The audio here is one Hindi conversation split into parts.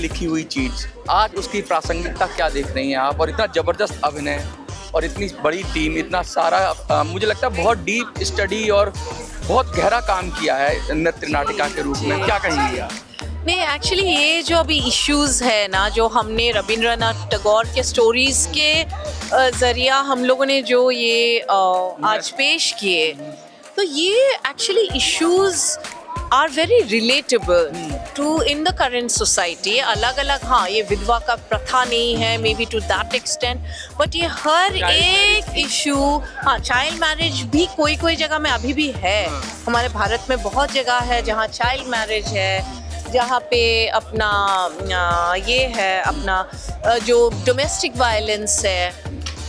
लिखी हुई चीज़, आज उसकी प्रासंगिकता क्या देख रही हैं आप? और इतना ज़बरदस्त अभिनय और इतनी बड़ी टीम, इतना सारा मुझे लगता है बहुत डीप स्टडी और बहुत गहरा काम किया है नृत्य नाटिका के रूप में, क्या कहेंगी आप? नहीं, एक्चुअली ये जो अभी इश्यूज़ है ना, जो हमने रविंद्रनाथ टैगोर के स्टोरीज़ के ज़रिया हम लोगों ने जो ये आज पेश किए, तो ये actually issues are very relatable to in the current society. अलग अलग, हाँ, ये विधवा का प्रथा नहीं है may be to that extent, but ये हर एक इशू, हाँ, चाइल्ड मैरिज भी कोई कोई जगह में अभी भी है। हमारे भारत में बहुत जगह है जहाँ चाइल्ड मैरिज है, जहाँ पे अपना ये है, अपना जो डोमेस्टिक वायलेंस है।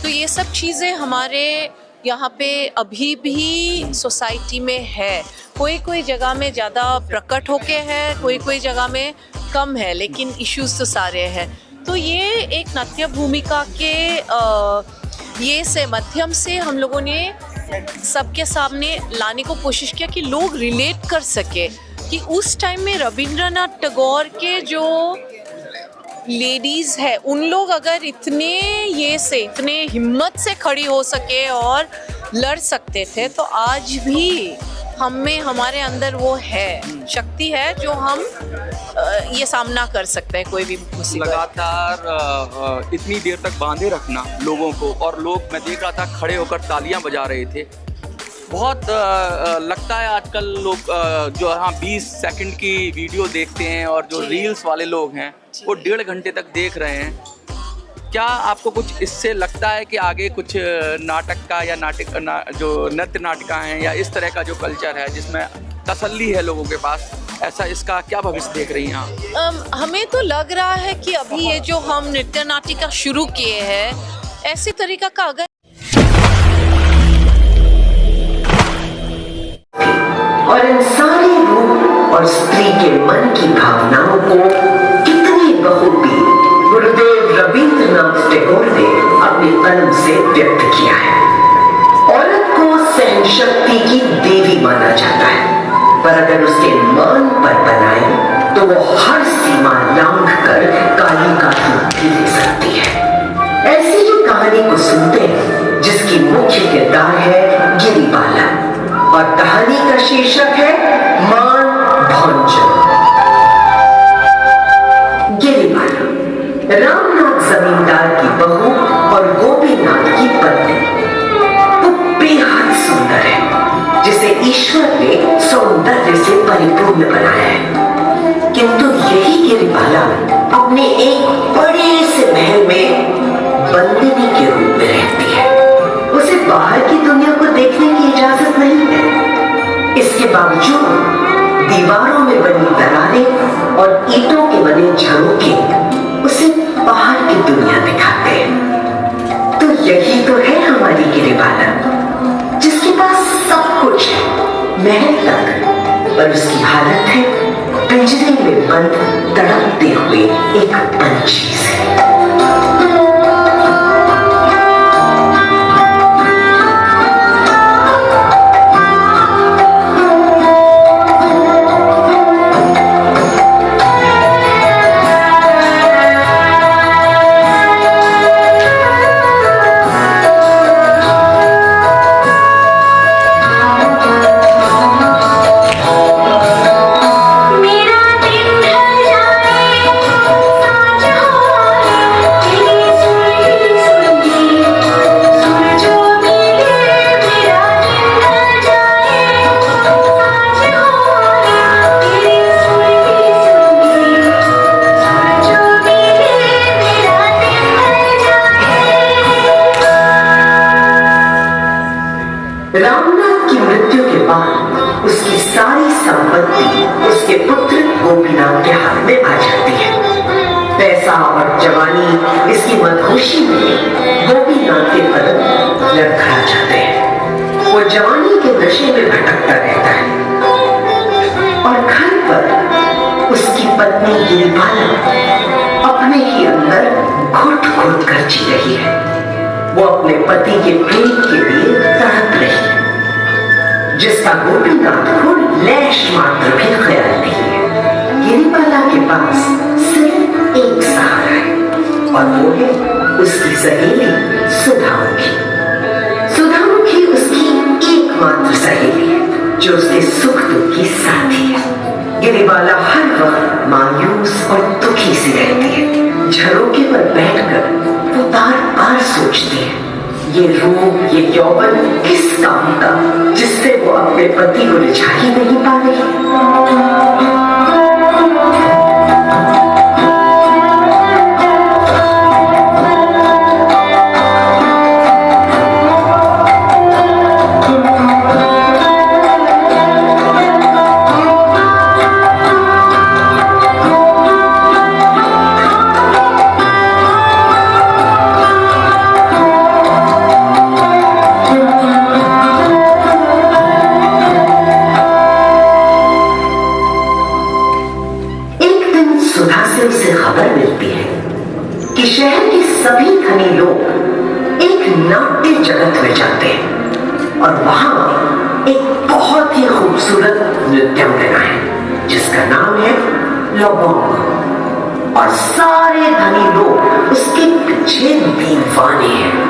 तो ये सब चीज़ें हमारे यहाँ पे अभी भी सोसाइटी में है। कोई कोई जगह में ज़्यादा प्रकट होके है, कोई कोई जगह में कम है, लेकिन इश्यूज तो सारे हैं। तो ये एक नाट्य भूमिका के ये से माध्यम से हम लोगों ने सबके सामने लाने को कोशिश किया कि लोग रिलेट कर सके कि उस टाइम में रविंद्रनाथ टैगोर के जो लेडीज़ है, उन लोग अगर इतने ये से इतने हिम्मत से खड़ी हो सके और लड़ सकते थे, तो आज भी हम में, हमारे अंदर वो है, शक्ति है जो हम ये सामना कर सकते हैं कोई भी मुसीबत। लगातार इतनी देर तक बांधे रखना लोगों को, और लोग, मैं देख रहा था, खड़े होकर तालियां बजा रहे थे। बहुत लगता है आजकल लोग जो, हाँ, 20 सेकंड की वीडियो देखते हैं और जो रील्स वाले लोग हैं वो 1.5 घंटे तक देख रहे हैं। क्या आपको कुछ इससे लगता है कि आगे कुछ नाटक का या जो नृत्य नाटिका हैं या इस तरह का जो कल्चर है जिसमें तसल्ली है लोगों के पास, ऐसा इसका क्या भविष्य देख रही हैं आप? हमें तो लग रहा है कि अभी ये जो हम नृत्य नाटिका शुरू किए हैं, ऐसे तरीका का अगर और इंसानी रूप और स्त्री के मन की भावनाओं को कितनी बखूबी गुरुदेव रविंद्रनाथ टैगोर ने अपने कलम से व्यक्त किया है। औरत को सहन शक्ति की देवी माना जाता है, पर अगर उसके मान पर बनाए तो वो हर सीमा लांघ कर काली का रूप भी ले सकती है। ऐसी ही कहानी को सुनते हैं जिसकी मुख्य किरदार है गिरिबाला, और कहानी का शीर्षक है मान भंजन। गिरिबाला रामनाथ जमींदार की बहू और गोपीनाथ की पत्नी। वो बेहद सुंदर है, जिसे ईश्वर ने सौंदर्य से परिपूर्ण बनाया है। किंतु यही गिरिबाला अपने एक बड़े से महल में बंदिनी के रूप में रहती है। उसे बाहर की दुनिया को देखने की इजाजत नहीं है। इसके बावजूद दीवारों में बनी दरारें और ईंटों के बने झरोखे उसे बाहर की दुनिया दिखाते हैं। तो यही तो है हमारी गिरिबाला, जिसके पास सब कुछ है, महल तक, पर उसकी हालत है पिंजरे में बंद तड़पते हुए एक पंछी से। रामनाथ की मृत्यु के बाद उसकी सारी संपत्ति उसके पुत्र गोपीनाथ के हाथ में आ जाती है। पैसा और जवानी इसकी मदहोशी में गोपीनाथ के कदम लड़खड़ा जाते हैं। वो जवानी के नशे में भटकता रहता है और घर पर उसकी पत्नी गिरिबाला अपने ही अंदर घुट घुट कर जी रही है। वो अपने पति के प्रेम के लिए तड़प रही है, जिसका गोपीनाथ को लैश मात्र भी ख्याल नहीं है। गिरिबाला के पास सिर्फ एक सहारा है और वो है उसकी सहेली सुधामुखी। सुधामुखी उसकी एकमात्र सहेली है जो उसके सुख दुख की साथी है। गिरिबाला हर वक्त मायूस और दुखी सी रहती है। झरोके पर बैठकर वो बार बार सोचती है, ये रूप, ये यौवन किस काम का, जिससे वो अपने पति को रिझा ही नहीं पा रही। सुधा से उसे खबर मिलती है कि शहर के सभी धनी लोग एक नाट्य जगत में जाते हैं और वहां एक बहुत ही खूबसूरत नृत्यांगना है जिसका नाम है लबोंग, और सारे धनी लोग उसके पीछे दीवाने हैं।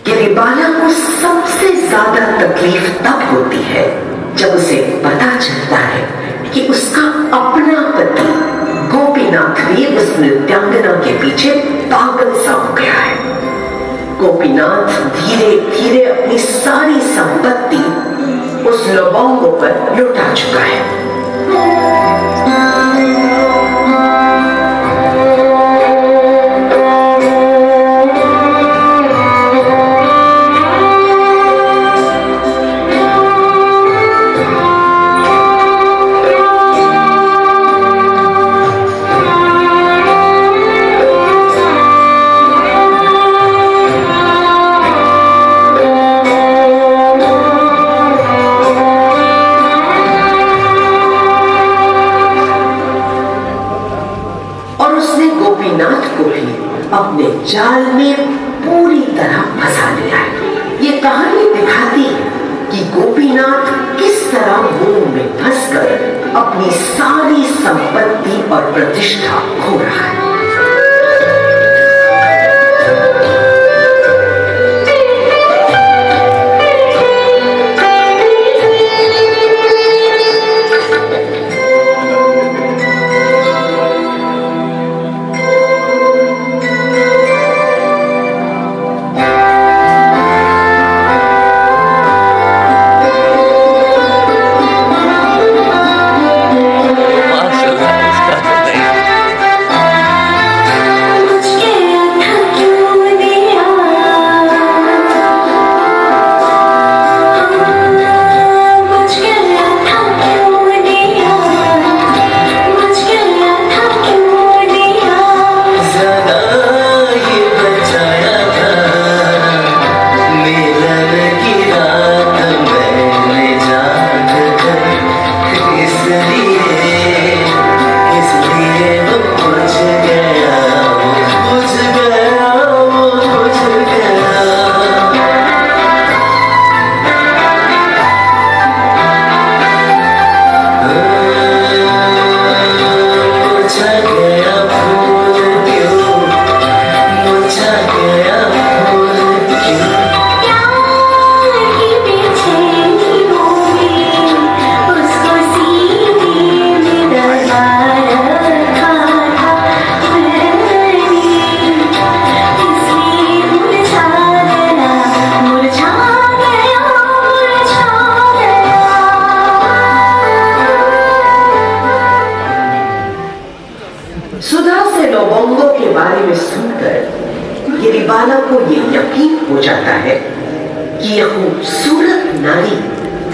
गिरिबाला को सबसे ज्यादा तकलीफ तब होती है जब उसे पता चलता है कि उसका अपना पति गोपीनाथ भी उस नृत्यांगना के पीछे पागल सा हो गया है। गोपीनाथ धीरे धीरे अपनी सारी संपत्ति उस लबोंगो पर लुटा चुका है। गोपीनाथ को भी अपने जाल में पूरी तरह फंसा लिया है। ये कहानी दिखाती है कि गोपीनाथ किस तरह मोह में फंसकर अपनी सारी संपत्ति और प्रतिष्ठा खो रहा है। सुधा से लोबोंगो के बारे में सुनकर गिरिबाला को ये यकीन हो जाता है कि यह खूबसूरत नारी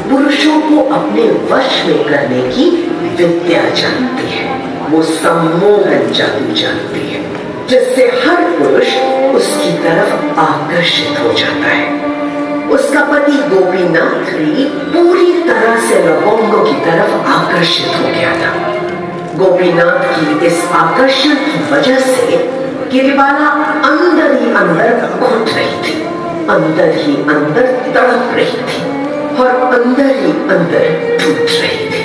पुरुषों को अपने वश में करने की विद्या जानती है। वो सम्मोहन जादू जानती है जिससे हर पुरुष उसकी तरफ आकर्षित हो जाता है। उसका पति गोपीनाथ भी पूरी तरह से लोबोंगो की तरफ आकर्षित हो गया था। गोपीनाथ की इस आकर्षण की वजह से गिरिबाला अंदर ही अंदर घुट रही थी, अंदर ही अंदर तड़प रही थी और अंदर ही अंदर टूट रही थी।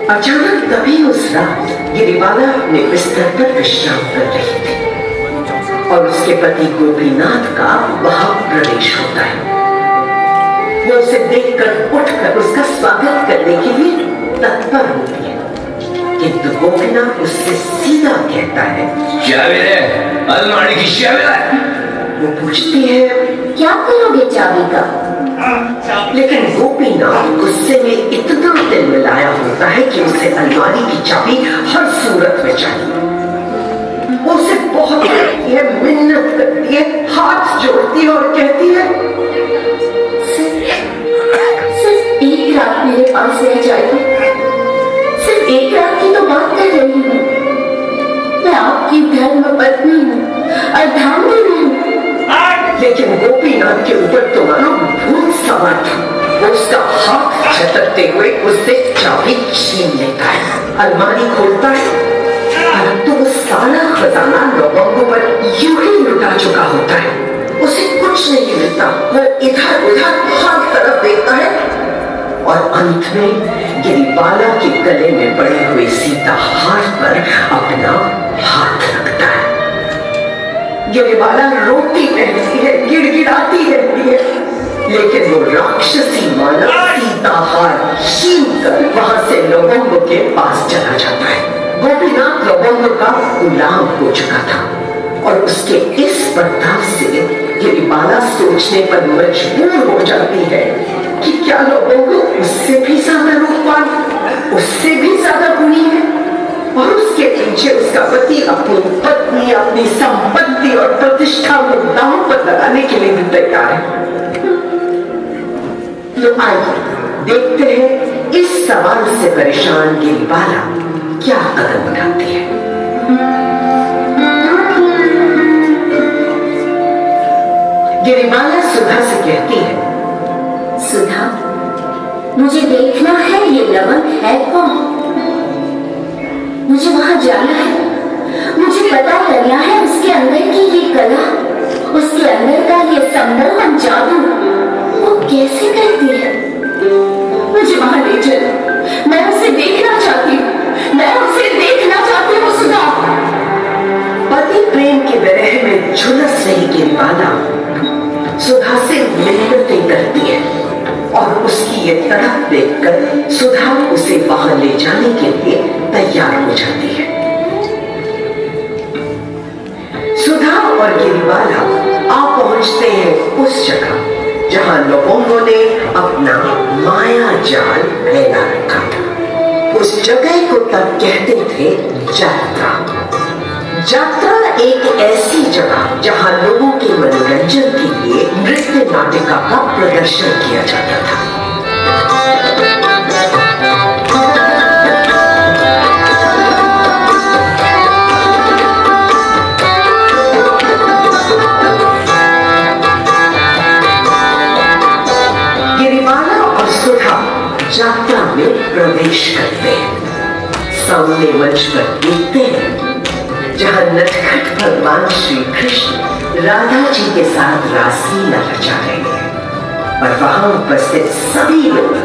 अचानक तभी उस रात गिरिबाला अपने बिस्तर पर विश्राम कर रही थी और उसके पति गोपीनाथ का वहां प्रवेश होता है। वो उसे देखकर उठकर उसका स्वागत करने के लिए तत्पर होती है, किंतु गोपीनाथ उससे सीधा कहता है, चाबी दे, अलमारी की चाबी ला। वो पूछती है, क्या करोगे चाबी का? लेकिन गोपीनाथ गुस्से में इतना दिल मिलाया होता है कि उसे अलमारी की चाबी हर सूरत में चाहिए। वो उसे बहुत करती है, मिन्नत करती है, हाथ जोड़ती है और कहती है, सिर्फ एक रात मेरे पास रह जाएगी। सिर्फ एक रात की तो बात कर रही हूँ। मैं आपकी धर्म पत्नी हूँ, अर्धांगिनी हूँ। लेकिन गोपीनाथ के ऊपर तो मानो भूत सवार था। वो उसका हाथ झटकते हुए उससे चाबी छीन लेता है, अलमारी खोलता है, परंतु वो सारा खजाना लोबोंगो पर यूं ही लुटा चुका होता है। उसे कुछ नहीं मिलता। वो इधर उधर हर तरफ देखता है और अंत में गिरिबाला के गले में पड़े हुए सीता हार पर अपना हाथ रखता है। गिरिबाला रोती रहती है, गिड़गिड़ाती रहती है, लेकिन वो राक्षसी मानव सीता हार छीन कर वहां से लोबोंगो के पास चला जाता है। गोपीनाथ लोबोंगो का गुलाम हो चुका था और उसके इस बर्ताव से गिरिबाला सोचने पर मजबूर हो जाती है कि क्या लोबोंगो उससे भी ज्यादा रूपवान, उससे भी ज्यादा गुणी है और उसके पीछे उसका पति अपनी पत्नी, अपनी संपत्ति और प्रतिष्ठा को दांव पर लगाने के लिए भी तैयार है। तो आइए देखते हैं इस सवाल से परेशान गिरिबाला क्या कदम उठाती है। गिरिबाला सुधा से कहती है, सुधा, मुझे देखना है ये लवंग है कौन। मुझे वहां जाना है, मुझे पता करना है उसके अंदर की ये कला, उसके अंदर का ये संभ्रम जादू वो कैसे करती है। मुझे वहां ले चलो, मैं उसे देखना चाहती हूँ, मैं उसे देखना चाहती हूँ सुधा। पति प्रेम के विरह में झुलस रही गिरिबाला सुधा से मिन्नतें करती है और उसकी ये तड़प देखकर सुधा उसे वहां ले जाने के लिए तैयार हो जाती है। सुधा और गिरिबाला आ पहुंचते हैं उस जगह जहां लोबोंगो ने अपना माया जाल फैला रखा था। उस जगह को तब कहते थे यात्रा। यात्रा एक ऐसी जगह जहां लोगों के मनोरंजन के लिए नृत्य नाटिका का प्रदर्शन किया जाता था। गिरिबाला और सुधा यात्रा में प्रवेश करते हैं। सामने मंच पर देखते हैं जहां नटखट भगवान श्री कृष्ण राधा जी के साथ रासलीला रचा रहे हैं और वहां उपस्थित सभी लोग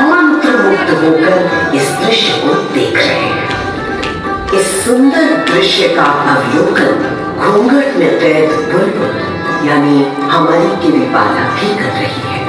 मंत्रमुग्ध होकर इस दृश्य को देख रहे हैं। इस सुंदर दृश्य का अवलोकन घूंघट में कैद बुलबुल यानी हमारी गिरिबाला भी कर रही है।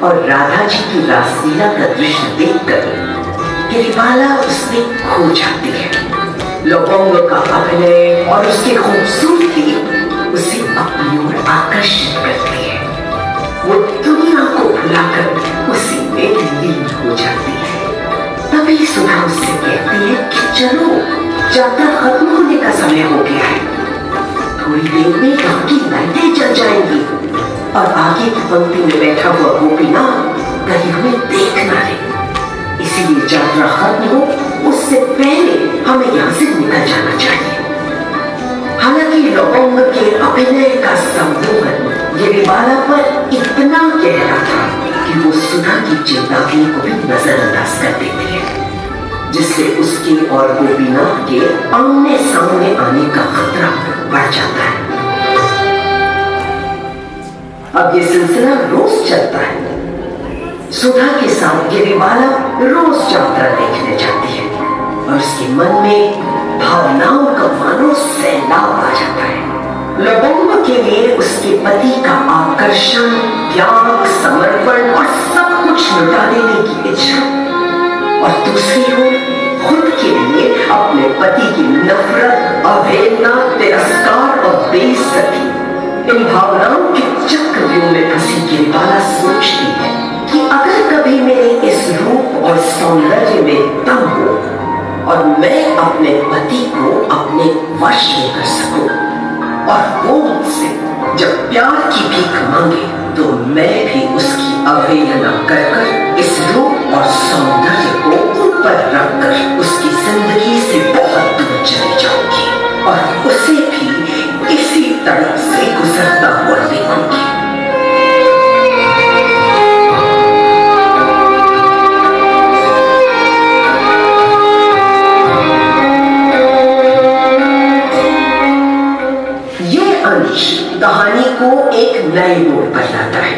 और राधा जी की रासलीला का दृश्य देखकर गिरिबाला उसमें खो जाती है। लवंग का अभिनय और उसकी खूबसूरती उसे अपनी ओर आकर्षित करती है। वो दुनिया को भुलाकर उसी में लीन हो जाती है। तभी सुधा उससे कहती है कि चलो, यात्रा खत्म होने का समय हो गया है, थोड़ी देर में आपकी लाइटें जल जाएंगी और आगे की पंक्ति में बैठा हुआ गोपीनाथ कहीं हमें देख ना ले, इसीलिए यात्रा खत्म हो उससे पहले हमें यहाँ से निकल जाना चाहिए। हालांकि लवंग के अभिनय का सम्मोहन गिरिबाला पर इतना गहरा था कि वो सुधा की चेतावनी को भी नजरअंदाज कर देती है, जिससे उसके और गोपीनाथ के आमने सामने आने का खतरा बढ़ जाता है। अब ये सिलसिला रोज चलता है। सुधा के साथ गिरिबाला रोज यात्रा देखने जाती है और उसके मन में भावनाओं का मानो सैलाब आ जाता है। लवंग के लिए उसके पति का आकर्षण, त्याग, समर्पण और सब कुछ लुटा देने की इच्छा, और दूसरी ओर खुद के लिए अपने पति की नफरत, अवहेलना, तिरस्कार और बेइज्जती, इन भावनाओं के चक्रव्यूह में फंसी गिरिबाला सोचती है कि अगर कभी मेरे इस रूप और सौंदर्य में दम हो और मैं अपने पति को अपने वश में कर सकूं और वो मुझसे जब प्यार की भीख मांगे तो मैं भी उसकी अवहेलना कर इस रूप और सौंदर्य को ऊपर रखकर उसकी जिंदगी से बहुत दूर चली जाऊंगी और उसे भी इसी तरह से गुजरता हुआ देखूंगी। कहानी को एक नए मोड़ पर लाता है।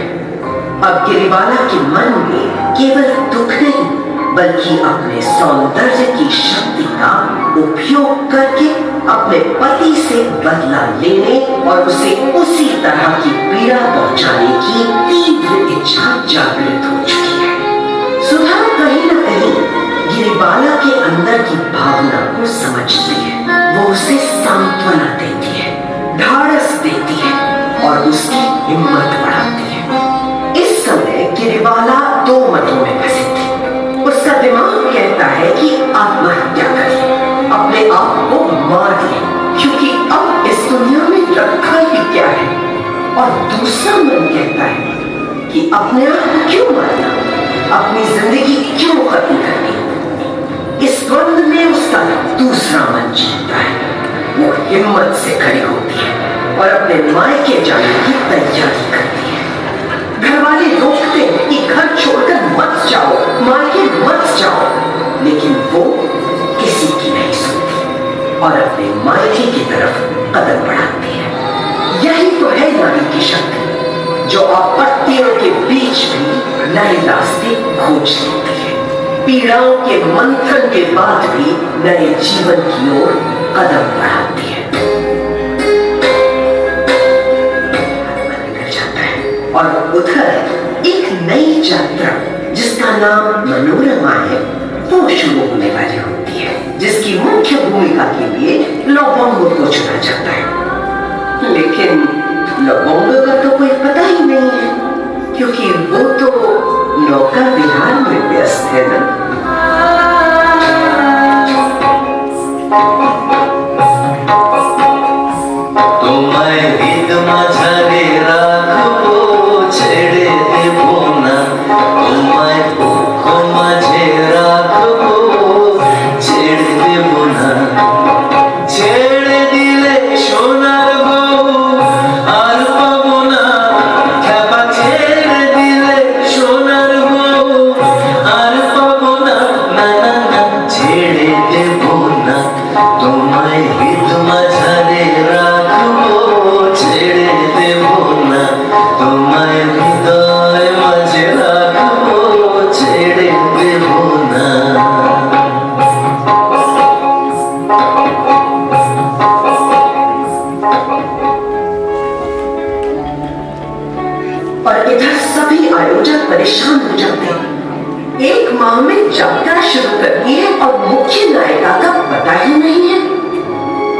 अब गिरिबाला के मन में केवल दुख नहीं बल्कि अपने सौंदर्य की शक्ति का उपयोग करके अपने पति से बदला लेने और उसे उसी तरह की पीड़ा पहुंचाने की तीव्र इच्छा जागृत हो चुकी है। सुधा कहीं न कहीं गिरिबाला के अंदर की भावना को समझती है। वो उसे सांत्वना देती है, ढाढ़स देती है और उसकी हिम्मत बढ़ाती है। इस समय गिरिबाला दो मतों में फंसी थी। उसका दिमाग कहता है कि आत्महत्या करे, अपने आप को मार दे, क्योंकि अब इस दुनिया में रखा ही क्या है। और दूसरा मन कहता है कि अपने आप को क्यों मारना, अपनी जिंदगी क्यों खत्म करनी। इस द्वंद में उसका दूसरा मन जीतता है। वो हिम्मत से खड़ी होती है और अपने मायके जाने की तैयारी करती है। घर वाले रोकते हैं कि घर छोड़कर मत जाओ, मायके मत जाओ, लेकिन वो किसी की नहीं सुनती और अपने मायके की तरफ कदम बढ़ाती है। यही तो है नारी की शक्ति, जो आपत्तियों के बीच भी नए रास्ते खोज लेती है। पीड़ाओं के मंथन के बाद भी नए जीवन की ओर कदम बढ़ाती है। और उधर एक नई यात्रा जिसका नाम मनोरमा है वो शुरू होने वाली होती है, जिसकी मुख्य भूमिका के लिए लवंग को चुना जाता है। लेकिन लवंग का तो कोई पता ही नहीं है, क्योंकि वो तो नौका विहार में व्यस्त है ना। आयोजक परेशान हो जाते हैं। एक माह में यात्रा शुरू करनी है और मुख्य नायिका का पता ही नहीं है।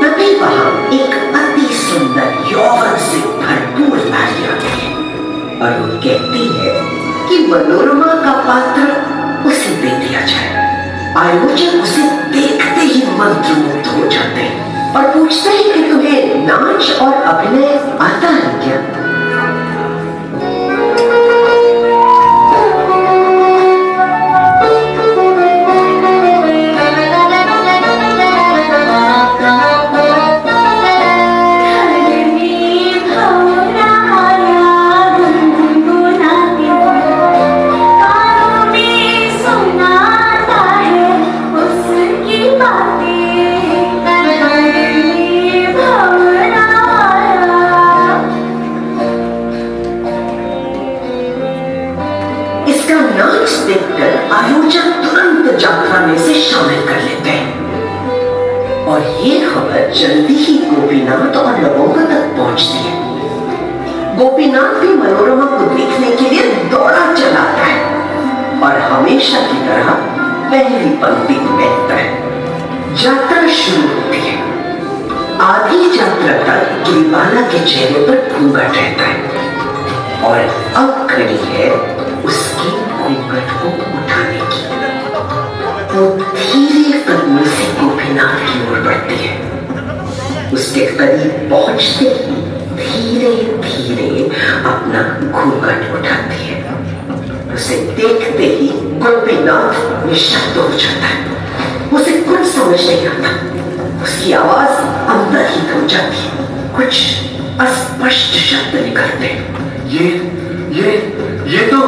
तभी वहां एक अति सुंदर यौवन से भरपूर नारी आती है और वो कहती है कि मनोरमा का पात्र उसे दे दिया जाए। आयोजक उसे देखते ही मंत्रमुग्ध हो जाते हैं और पूछते हैं कि तुम्हें नाच और अभिनय आता है क्या? देखकर आयोजक तुरंत यात्रा में से शामिल कर लेते हैं और ये खबर जल्दी ही गोपीनाथ और लवंगा तक पहुंचती है। गोपीनाथ भी मनोरमा को देखने के लिए दौड़ा चलाता है और हमेशा की तरह पहली पंक्ति में बैठता है। यात्रा शुरू होती है। आधी यात्रा तक गिरिबाला के चेहरे पर घूंघट रहता है और अब खड़ी है उसकी घूंघट को उठाने की। वो धीरे कदमों से गोपीनाथ की ओर बढ़ती है। उसके करीब पहुंचते ही धीरे धीरे अपना घूंघट उठाती है। उसे देखते ही गोपीनाथ निशब्द हो जाता है। उसे कुछ समझ नहीं आता। उसकी आवाज अंदर ही थम जाती है। कुछ अस्पष्ट शब्द निकलते हैं। ये तो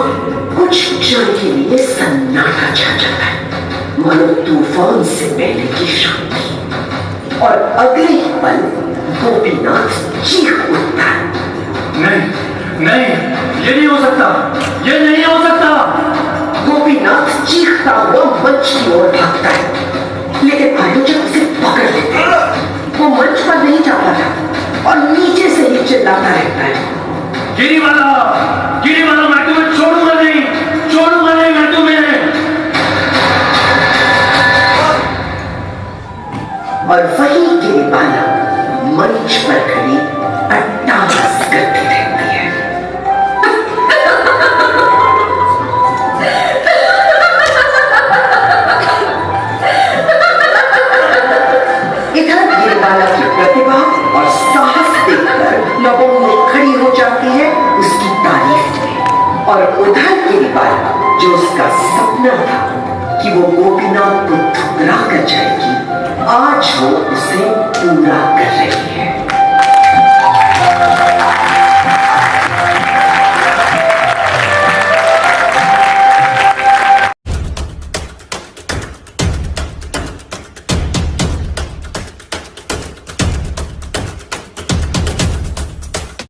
कुछ क्षण के लिए सन्नाटा छा जाता है, मानो तूफान से पहले की शांति। और अगले ही पल गोपीनाथ चीख उठता है। नहीं, ये नहीं हो सकता। गोपीनाथ चीखता हुआ मंच की ओर भागता है, लेकिन आयोजक उसे पकड़ लेते हैं। वो मंच पर नहीं जा पाता और नीचे से ही चिल्लाता रहता है, गिरिबाला, मैं तुम्हें छोड़ूंगा नहीं मैं तुम्हें। और वही गिरिबाला मंच पर खड़ी अट्टाहास करती रहती है। इधर गिरिबाला की प्रतिभा और साहस देखकर लोगों में खड़ी हो जाती है उसकी तारीफ में। और उधर गिरिबाला, जो उसका सपना था कि वो गोपीनाथ को ठुकरा कर जाएगी, आज वो उसे पूरा कर रही है।